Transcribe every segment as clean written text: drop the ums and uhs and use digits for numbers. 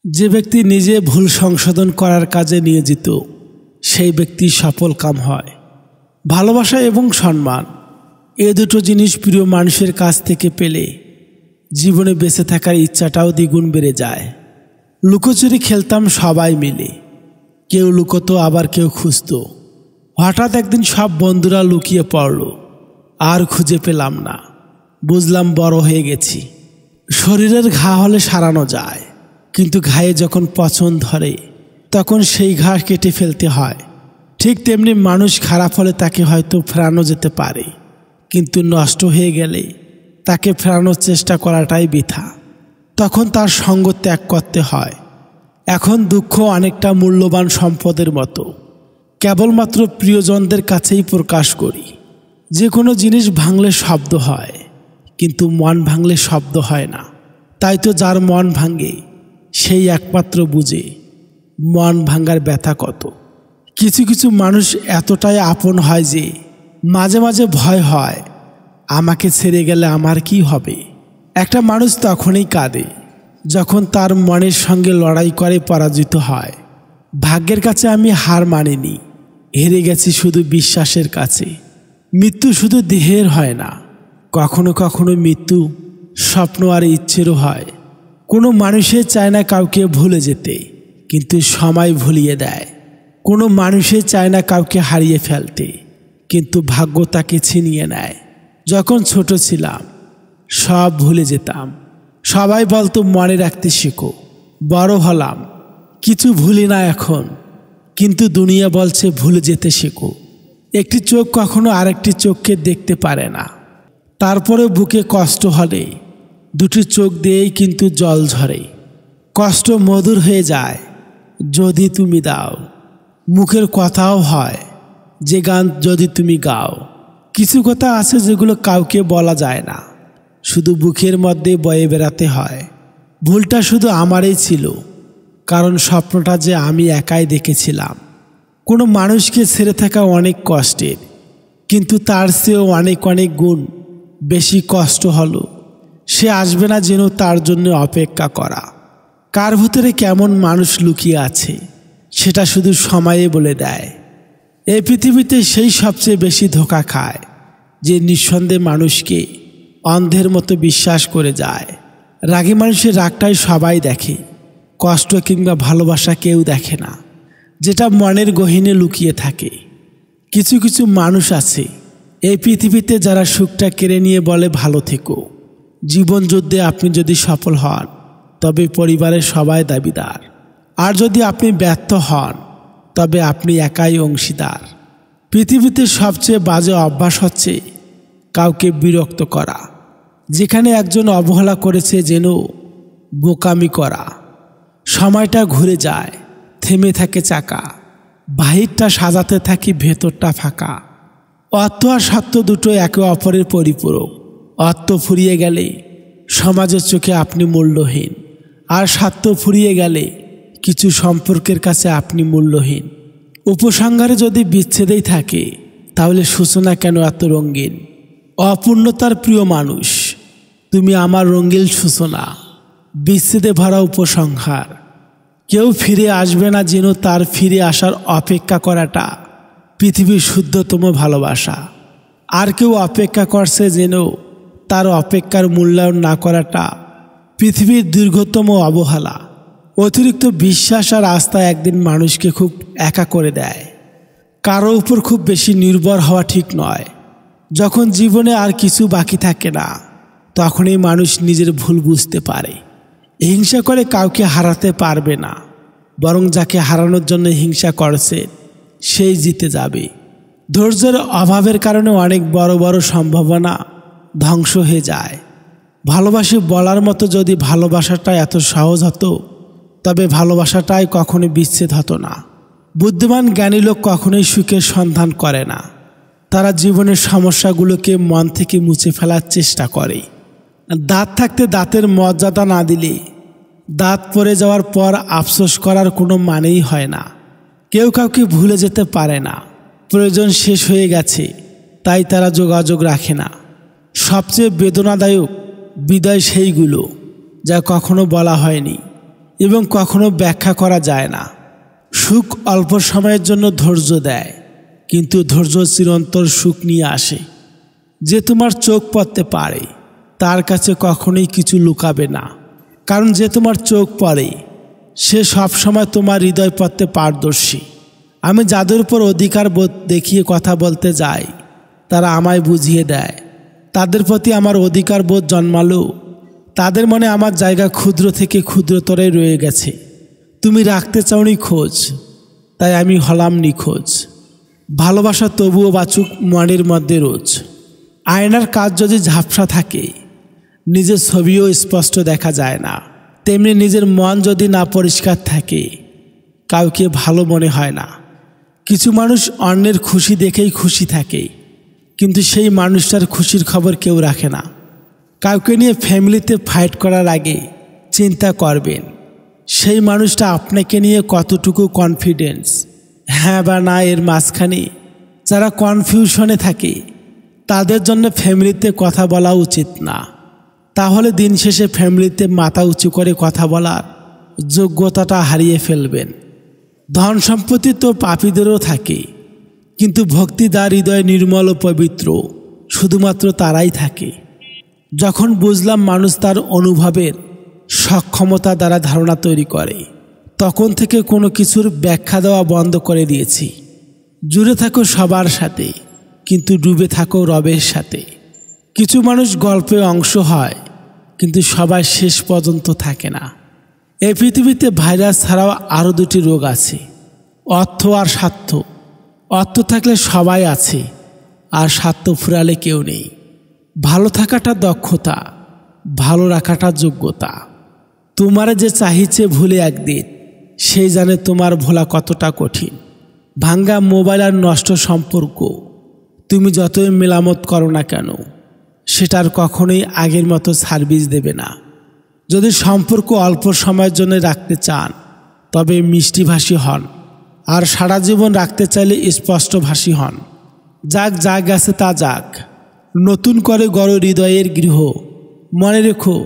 যে ব্যক্তি নিজে ভুল সংশোধন করার কাজে নিয়োজিত সেই ব্যক্তি সফলকাম হয়। ভালোবাসা এবং সম্মান এ দুটো জিনিস প্রিয় মানুষের কাছ থেকে পেলে জীবনে বেঁচে থাকার ইচ্ছাটাও দ্বিগুণ বেড়ে যায়। লুকোচুরি খেলতাম সবাই মিলে, কেউ লুকোতো আবার কেউ খুঁজতো। হঠাৎ একদিন সব বন্ধুরা লুকিয়ে পড়ল, আর খুঁজে পেলাম না। বুঝলাম বড় হয়ে গেছি। শরীরের ঘা হলে সারানো যায়, কিন্তু ঘায়ে যখন পচন ধরে তখন সেই ঘা কেটে ফেলতে হয়। ঠিক তেমনি মানুষ খারাপ হলে তাকে হয়তো ফেরানো যেতে পারে, কিন্তু নষ্ট হয়ে গেলে তাকে ফেরানোর চেষ্টা করাটাই বৃথা। তখন তার সঙ্গ ত্যাগ করতে হয়। এখন দুঃখ অনেকটা মূল্যবান সম্পদের মতো, কেবলমাত্র প্রিয়জনদের কাছেই প্রকাশ করি। যে কোনো জিনিস ভাঙলে শব্দ হয়, কিন্তু মন ভাঙলে শব্দ হয় না। তাই তো যার মন ভাঙে সেই একমাত্র বুঝে মন ভাঙার ব্যথা কত। কিছু কিছু মানুষ এতটাই আপন হয় যে মাঝে মাঝে ভয় হয়, আমাকে ছেড়ে গেলে আমার কি হবে। একটা মানুষ তখনই কাঁদে যখন তার মনের সঙ্গে লড়াই করে পরাজিত হয়। ভাগ্যের কাছে আমি হার মানিনি, হেরে গেছি শুধু বিশ্বাসের কাছে। মৃত্যু শুধু দেহের হয় না, কখনো কখনো মৃত্যু স্বপ্ন আর ইচ্ছেরও হয়। কোনো মানুষে চায় না কাউকে ভুলে যেতে, কিন্তু সময় ভুলিয়ে দেয়। কোনো মানুষে চায় না কাউকে হারিয়ে ফেলতে, কিন্তু ভাগ্য তাকে ছিনিয়ে নেয়। যখন ছোট ছিলাম সব ভুলে যেতাম, সবাই বলতো মনে রাখতে শেখো। বড় হলাম, কিছু ভুলি না এখন, কিন্তু দুনিয়া বলছে ভুলে যেতে শেখো। একটি চোখ কখনো আরেকটি চোখকে দেখতে পারে না। তারপরে বুকে কষ্ট হলে দুটি চোখ দিয়েই কিন্তু জল ঝরে। কষ্ট মধুর হয়ে যায় যদি তুমি দাও, মুখের কথাও হয় যে গান যদি তুমি গাও। কিছু কথা আছে যেগুলো কাউকে বলা যায় না, শুধু বুকের মধ্যে বয়ে বেড়াতে হয়। ভুলটা শুধু আমারই ছিল, কারণ স্বপ্নটা যে আমি একাই দেখেছিলাম। কোনো মানুষকে ছেড়ে থাকা অনেক কষ্টের, কিন্তু তার চেয়েও অনেক অনেক গুণ বেশি কষ্ট হলো সে আসবে না যেন তার জন্য অপেক্ষা করা। কার ভিতরে কেমন মানুষ লুকিয়ে আছে সেটা শুধু সময়ে বলে দেয়। এই পৃথিবীতে সেই সবচেয়ে বেশি ধোঁকা খায় যে নিঃসন্দেহে মানুষকে অন্ধের মতো বিশ্বাস করে যায়। রাগী মানুষের রাগটাই সবাই দেখে, কষ্ট কিংবা ভালোবাসা কেউ দেখে না, যেটা মনের গহীনে লুকিয়ে থাকে। কিছু কিছু মানুষ আছে এই পৃথিবীতে যারা সুখটা কেড়ে নিয়ে বলে ভালো থেকো। জীবন যুদ্ধে আপনি যদি সফল হন তবে পরিবারের সবাই দাবিদার, আর যদি আপনি ব্যর্থ হন তবে আপনি একাই অংশীদার। পৃথিবীতে সবচেয়ে বাজে অভ্যাস হচ্ছে কাউকে বিরক্ত করা। যেখানে একজন অবহেলা করেছে যেন বোকামি করা। সময়টা ঘুরে যায়, থেমে থাকে চাকা, বাহিরটা সাজাতে থাকি ভেতরটা ফাঁকা। অর্থ আর সত্য দুটো একে অপরের পরিপূরক। অর্থ ফুরিয়ে গেলে সমাজের চোখে আপনি মূল্যহীন, আর স্বার্থ ফুরিয়ে গেলে কিছু সম্পর্কের কাছে আপনি মূল্যহীন। উপসংহারে যদি বিচ্ছেদেই থাকে তাহলে সূচনা কেন এত রঙিন। অপূর্ণতার প্রিয় মানুষ, তুমি আমার রঙিন সূচনা, বিচ্ছেদে ভরা উপসংহার। কেউ ফিরে আসবে না যেন তার ফিরে আসার অপেক্ষা করাটা পৃথিবীর শুদ্ধতম ভালোবাসা। আর কেউ অপেক্ষা করছে যেন তার অপেক্ষার মূল্যায়ন না করাটা পৃথিবীর দীর্ঘতম অবহেলা। অতিরিক্ত বিশ্বাস আর আস্থা একদিন মানুষকে খুব একা করে দেয়। কারো উপর খুব বেশি নির্ভর হওয়া ঠিক নয়। যখন জীবনে আর কিছু বাকি থাকে না তখনই মানুষ নিজের ভুল বুঝতে পারে। হিংসা করে কাউকে হারাতে পারবে না, বরং যাকে হারানোর জন্য হিংসা করছে সেই জিতে যাবে। ধৈর্যের অভাবের কারণে অনেক বড় বড় সম্ভাবনা ধ্বংস হয়ে যায়। ভালোবাসি বলার মতো যদি ভালোবাসাটা এত সহজ হতো তবে ভালোবাসাটাই কখনো বিচ্ছেদ হতো না। বুদ্ধিমান জ্ঞানী লোক কখনোই সুখের সন্ধান করে না, তারা জীবনের সমস্যাগুলোকে মন থেকে মুছে ফেলার চেষ্টা করে। দাঁত থাকতে দাঁতের মর্যাদা না দিলে দাঁত পড়ে যাওয়ার পর আফসোস করার কোনো মানেই হয় না। কেউ কাউকে ভুলে যেতে পারে না, প্রয়োজন শেষ হয়ে গেছে তাই তারা যোগাযোগ রাখে না। সবচেয়ে বেদনাদায়ক বিদায় সেইগুলো যা কখনো বলা হয়নি। এবং কখনো ব্যাখ্যা করা যায় না। সুখ অল্প সময়ের জন্য ধৈর্য দেয়, কিন্তু ধৈর্য চিরন্তর সুখ নিয়ে আসে। যে তোমার চোখ পড়তে পারে তার কাছে কখনোই কিছু লুকাবে না, কারণ যে তোমার চোখ পড়ে সে সবসময় তোমার হৃদয় পড়তে পারদর্শী। আমি যাদের উপর অধিকার বোধ দেখিয়ে কথা বলতে যাই তারা আমায় বুঝিয়ে দেয়। তাদের প্রতি আমার অধিকার বোধ জন্মালো তাদের মনে আমার জায়গা ক্ষুদ্র থেকে ক্ষুদ্রতরে রয়ে গেছে। তুমি রাখতে চাওনি খোঁজ, তাই আমি হলাম নিখোঁজ। ভালোবাসা তবুও বাঁচুক মনের মধ্যে রোজ। আয়নার কাজ যদি ঝাপসা থাকে নিজের ছবিও স্পষ্ট দেখা যায় না, তেমনি নিজের মন যদি না পরিষ্কার থাকে কাউকে ভালো মনে হয় না। কিছু মানুষ অন্যের খুশি দেখেই খুশি থাকে, কিন্তু সেই মানুষটার খুশির খবর কেউ রাখে না। কাউকে নিয়ে ফ্যামিলিতে ফাইট করার আগে চিন্তা করবেন সেই মানুষটা আপনাকে নিয়ে কতটুকু কনফিডেন্স, হ্যাঁ বা না এর মাঝখানে যারা কনফিউশনে থাকে তাদের জন্য ফ্যামিলিতে কথা বলা উচিত না। তাহলে দিন শেষে ফ্যামিলিতে মাথা উঁচু করে কথা বলার যোগ্যতাটা হারিয়ে ফেলবেন। ধন সম্পত্তি তো পাপীদেরও থাকে, কিন্তু ভক্তিদার হৃদয় নির্মল ও পবিত্র শুধুমাত্র তারাই থাকে। যখন বুঝলাম মানুষ তার অনুভবের সক্ষমতা দ্বারা ধারণা তৈরি করে, তখন থেকে কোনো কিছুর ব্যাখ্যা দেওয়া বন্ধ করে দিয়েছি। জুড়ে থাকো সবার সাথে, কিন্তু ডুবে থাকো রবের সাথে। কিছু মানুষ গল্পে অংশ হয়, কিন্তু সবাই শেষ পর্যন্ত থাকে না। এই পৃথিবীতে ভাইরাস ছাড়াও আরও দুটি রোগ আছে, অর্থ আর স্বার্থ। অর্থ থাকলে সবাই আছে, আর স্বার্থ ফুরালে কেউ নেই। ভালো থাকাটা দক্ষতা, ভালো রাখাটা যোগ্যতা। তোমার যে চাহিছে ভুলে একদিন, সেই জানে তোমার ভোলা কতটা কঠিন। ভাঙ্গা মোবাইল আর নষ্ট সম্পর্ক তুমি যতই মেরামত করো না কেন সেটার কখনোই আগের মতো সার্ভিস দেবে না। যদি সম্পর্ক অল্প সময়ের জন্য রাখতে চান তবে মিষ্টিভাষী হন, আর সারা জীবন রাখতে চাইলে স্পষ্টভাষী হন। যাক যা গেছে তা যাক, নতুন করে গড় হৃদয়ের গৃহ। মনে রেখো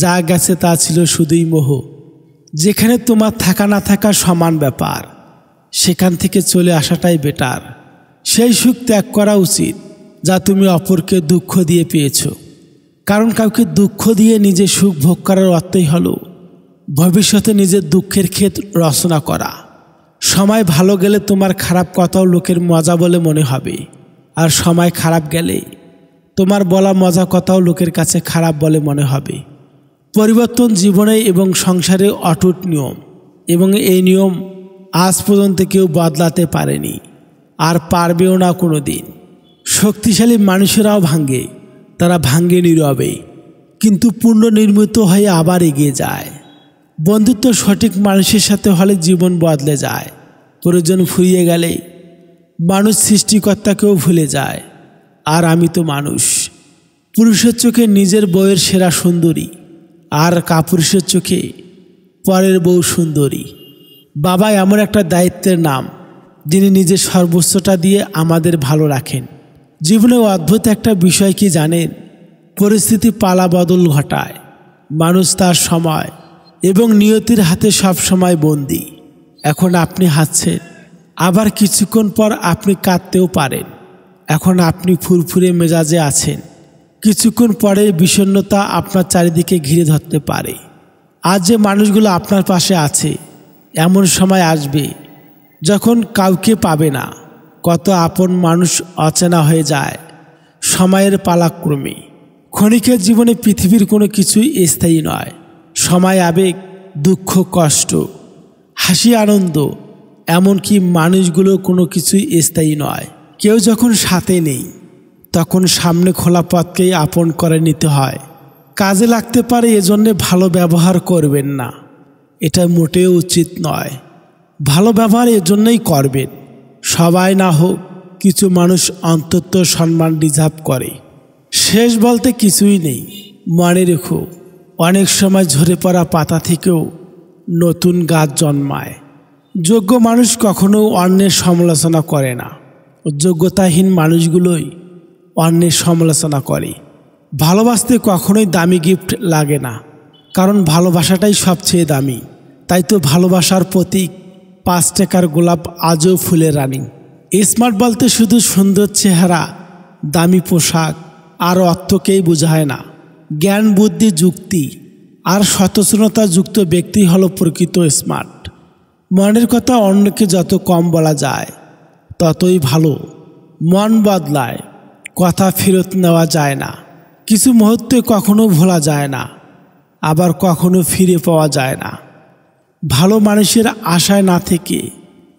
যা গেছে তা ছিল শুধুই মোহ। যেখানে তোমার থাকা না থাকা সমান ব্যাপার, সেখান থেকে চলে আসাটাই বেটার। সেই সুখ ত্যাগ করা উচিত যা তুমি অপরকে দুঃখ দিয়ে পেয়েছ, কারণ কাউকে দুঃখ দিয়ে নিজে সুখ ভোগ করার অর্থই হলো ভবিষ্যতে নিজের দুঃখের ক্ষেত রচনা করা। সময় ভালো গেলে তোমার খারাপ কথাও লোকের মজা বলে মনে হবে, আর সময় খারাপ গেলে তোমার বলা মজা কথাও লোকের কাছে খারাপ বলে মনে হবে। পরিবর্তন জীবনে এবং সংসারে অটুট নিয়ম, এবং এই নিয়ম আজ পর্যন্ত কেউ বদলাতে পারেনি, আর পারবেও না কোনো দিন। শক্তিশালী মানুষেরাও ভাঙে, তারা ভাঙে নীরবে, কিন্তু পুনর্নির্মিত হয়ে আবার এগিয়ে যায়। বন্ধুত্ব সঠিক মানুষের সাথে হলে জীবন বদলে যায়। প্রয়োজন ফুরিয়ে গেলে মানুষ সৃষ্টিকর্তাকেও ভুলে যায়। আর আমি তো মানুষ। পুরুষের চোখে নিজের বউয়ের সেরা সুন্দরী, আর কাপুরুষের চোখে পরের বউ সুন্দরী। বাবা এমন একটা দায়িত্বের নাম, যিনি নিজের সর্বোচ্চটা দিয়ে আমাদের ভালো রাখেন। জীবনে অদ্ভুত একটা বিষয় কি জানেন? পরিস্থিতি পালা বদল ঘটায়। মানুষ তার সময় এবং নিয়তির হাতে সব সময় বন্দী। এখন আপনি হাসছেন, আবার কিছুক্ষণ পর আপনি কাঁদতেও পারেন। এখন আপনি ফুরফুরে মেজাজে আছেন, কিছুক্ষণ পরে বিষণ্ণতা আপনার চারিদিকে ঘিরে ধরতে পারে। আজ যে মানুষগুলো আপনার পাশে আছে, এমন সময় আসবে যখন কাউকে পাবে না। কত আপন মানুষ অচেনা হয়ে যায় সময়ের পালাক্রমে। ক্ষণিকের জীবনে পৃথিবীর কোনো কিছুই স্থায়ী নয়। সময়, আবেগ, দুঃখ, কষ্ট, হাসি, আনন্দ, এমনকি মানুষগুলো কোনো কিছুই স্থায়ী নয়। কেউ যখন সাথে নেই তখন সামনে খোলা পথকেই আপন করে নিতে হয়। কাজে লাগতে পারে এজন্যে ভালো ব্যবহার করবেন না, এটা মোটেও উচিত নয়। ভালো ব্যবহার এজন্যই করবেন সবাই না হোক, কিছু মানুষ অন্তত সম্মান ডিজার্ভ করে। শেষ বলতে কিছুই নেই। মনে রেখো, অনেক সময় ঝরে পড়া পাতা থেকেও নতুন গাছ জন্মায়। যোগ্য মানুষ কখনো অন্যের সমালোচনা করে না, যোগ্যতাহীন মানুষগুলোই অন্যের সমালোচনা করে। ভালোবাসতে কখনোই দামি গিফট লাগে না, কারণ ভালোবাসাটাই সবচেয়ে দামি। তাই তো ভালোবাসার প্রতীক 5 টাকার গোলাপ আজও ফুলে রানী। স্মার্ট বলতে শুধু সুন্দর চেহারা, দামি পোশাক আর অর্থকেই বোঝায় না। জ্ঞান, বুদ্ধি, যুক্তি আর সচেতনতা যুক্ত ব্যক্তি হলো প্রকৃত স্মার্ট। মনের কথা অন্যকে যত কম বলা যায় ততই ভালো। মন বদলায়, কথা ফেরত নেওয়া যায় না। কিছু মুহূর্তে কখনো ভোলা যায় না, আবার কখনো ফিরে পাওয়া যায় না। ভালো মানুষের আশায় না থেকে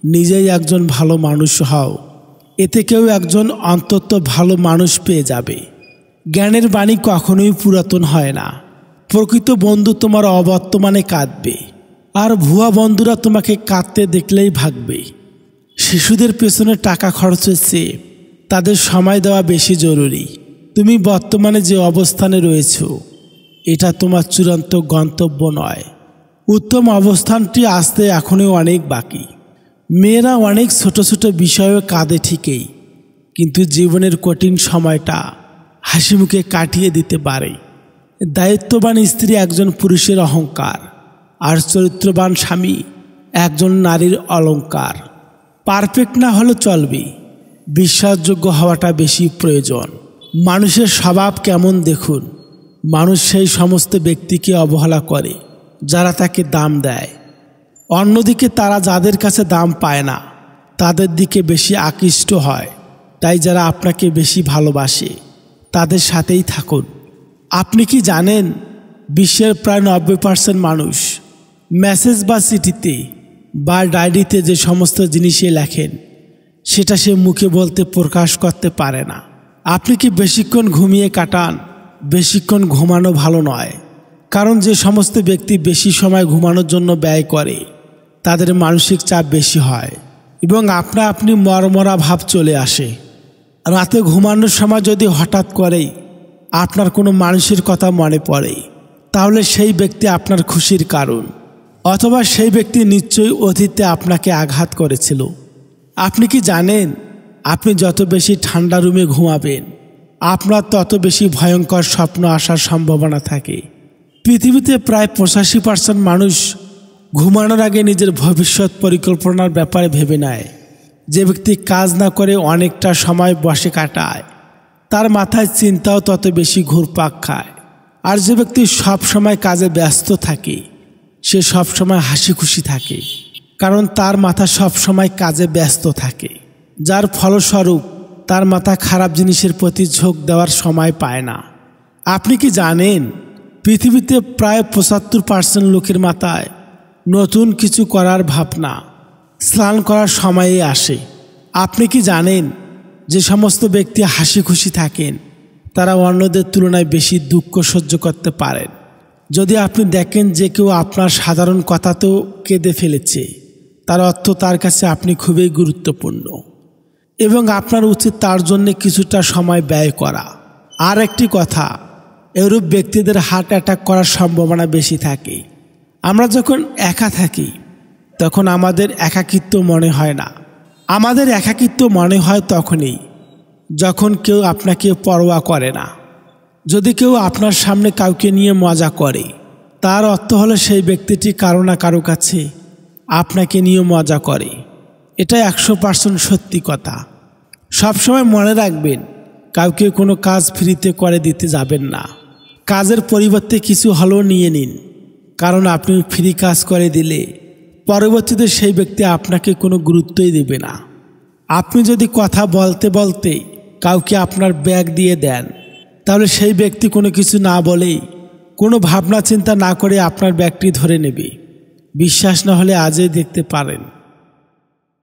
নিজেই একজন ভালো মানুষ হও, এতে কেউ একজন অন্তত ভালো মানুষ পেয়ে যাবে। জ্ঞানের বাণী কখনোই পুরাতন হয় না। প্রকৃত বন্ধু তোমার অবর্তমানে কাঁদবে, আর ভুয়া বন্ধুরা তোমাকে কাঁদতে দেখলেই ভাগবে। শিশুদের পেছনে টাকা খরচের চেয়ে তাদের সময় দেওয়া বেশি জরুরি। তুমি বর্তমানে যে অবস্থানে রয়েছ এটা তোমার চূড়ান্ত গন্তব্য নয়। উত্তম অবস্থানটি আসতে এখনও অনেক বাকি। মেয়েরা অনেক ছোট ছোট বিষয়েও কাঁদে ঠিকই, কিন্তু জীবনের কঠিন সময়টা হাসি মুখে কাটিয়ে দিতে পারে। দায়িত্ববান স্ত্রী একজন পুরুষের অহংকার, আর চরিত্রবান স্বামী একজন নারীর অলংকার। পারফেক্ট না হলে চলবে, বিশ্বাসযোগ্য হওয়াটা বেশি প্রয়োজন। মানুষের স্বভাব কেমন দেখুন। মানুষ সেই সমস্ত ব্যক্তিকে অবহেলা করে যারা তাকে দাম দেয়। অন্যদিকে তারা যাদের কাছে দাম পায় না তাদের দিকে বেশি আকৃষ্ট হয়। তাই যারা আপনাকে বেশি ভালোবাসে তাদের সাথেই থাকুন। আপনি কি জানেন বিশ্বের প্রায় 90% মানুষ মেসেজ বা চিঠিতে বা ডায়েরিতে যে সমস্ত জিনিসে লেখেন সেটা সে মুখে বলতে প্রকাশ করতে পারে না। আপনি কি বেশিক্ষণ ঘুমিয়ে কাটান? বেশিক্ষণ ঘুমানো ভালো নয়, কারণ যে সমস্ত ব্যক্তি বেশি সময় ঘুমানোর জন্য ব্যয় করে তাদের মানসিক চাপ বেশি হয় এবং আপনি মরমরা ভাব চলে আসে। রাতে ঘুমানোর সময় যদি হঠাৎ করেই আপনার কোনো মানুষের কথা মনে পড়ে তাহলে সেই ব্যক্তি আপনার খুশির কারণ, অথবা সেই ব্যক্তি নিশ্চয়ই অতীতে আপনাকে আঘাত করেছিল। আপনি কি জানেন আপনি যত বেশি ঠান্ডা রুমে ঘুমাবেন আপনার তত বেশি ভয়ঙ্কর স্বপ্ন আসার সম্ভাবনা থাকে। পৃথিবীতে প্রায় 85% মানুষ ঘুমানোর আগে নিজের ভবিষ্যৎ পরিকল্পনার ব্যাপারে ভেবে নেয়। যে ব্যক্তি কাজ না করে অনেকটা সময় বসে কাটায় তার মাথায় চিন্তাও তত বেশি ঘুরপাক খায়। আর যে ব্যক্তি সব সময় কাজে ব্যস্ত থাকে সে সব সময় হাসি খুশি থাকে, কারণ তার মাথা সব সময় কাজে ব্যস্ত থাকে, যার ফলস্বরূপ তার মাথা খারাপ জিনিসের প্রতি ঝোঁক দেওয়ার সময় পায় না। আপনি কি জানেন পৃথিবীতে প্রায় 75% লোকের মাথায় নতুন কিছু করার ভাবনা স্নান করার সময়ে আসে? আপনি কি জানেন যে সমস্ত ব্যক্তি হাসি খুশি থাকেন তারা অন্যদের তুলনায় বেশি দুঃখ সহ্য করতে পারেন? যদি আপনি দেখেন যে কেউ আপনার সাধারণ কথাতেও কেঁদে ফেলেছে তার অর্থ তার কাছে আপনি খুবই গুরুত্বপূর্ণ এবং আপনার উচিত তার জন্য কিছুটা সময় ব্যয় করা। আর একটি কথা, এরূপ ব্যক্তিদের হার্ট অ্যাটাক করার সম্ভাবনা বেশি থাকে। আমরা যখন একা থাকি তখন আমাদের একাকিত্ব মনে হয় না। আমাদের একাকিত্ব মনে হয় তখনই যখন কেউ আপনাকে পরোয়া করে না। যদি কেউ আপনার সামনে কাউকে নিয়ে মজা করে তার অর্থ হলো সেই ব্যক্তিটি কারো না কারো কাছে আপনাকে নিয়ে মজা করে। এটা 100% সত্যি কথা। সবসময় মনে রাখবেন কাউকে কোনো কাজ ফ্রিতে করে দিতে যাবেন না। কাজের পরিবর্তে কিছু হলেও নিয়ে নিন, কারণ আপনি ফ্রি কাজ করে দিলে পরবর্তীতে সেই ব্যক্তি আপনাকে কোনো গুরুত্বই দেবে না। আপনি যদি কথা বলতে বলতে কাউকে আপনার ব্যাগ দিয়ে দেন তাহলে সেই ব্যক্তি কোনো কিছু না বলেই কোনো ভাবনা চিন্তা না করে আপনার ব্যাগটি ধরে নেবে। বিশ্বাস না হলে আজই দেখতে পারেন।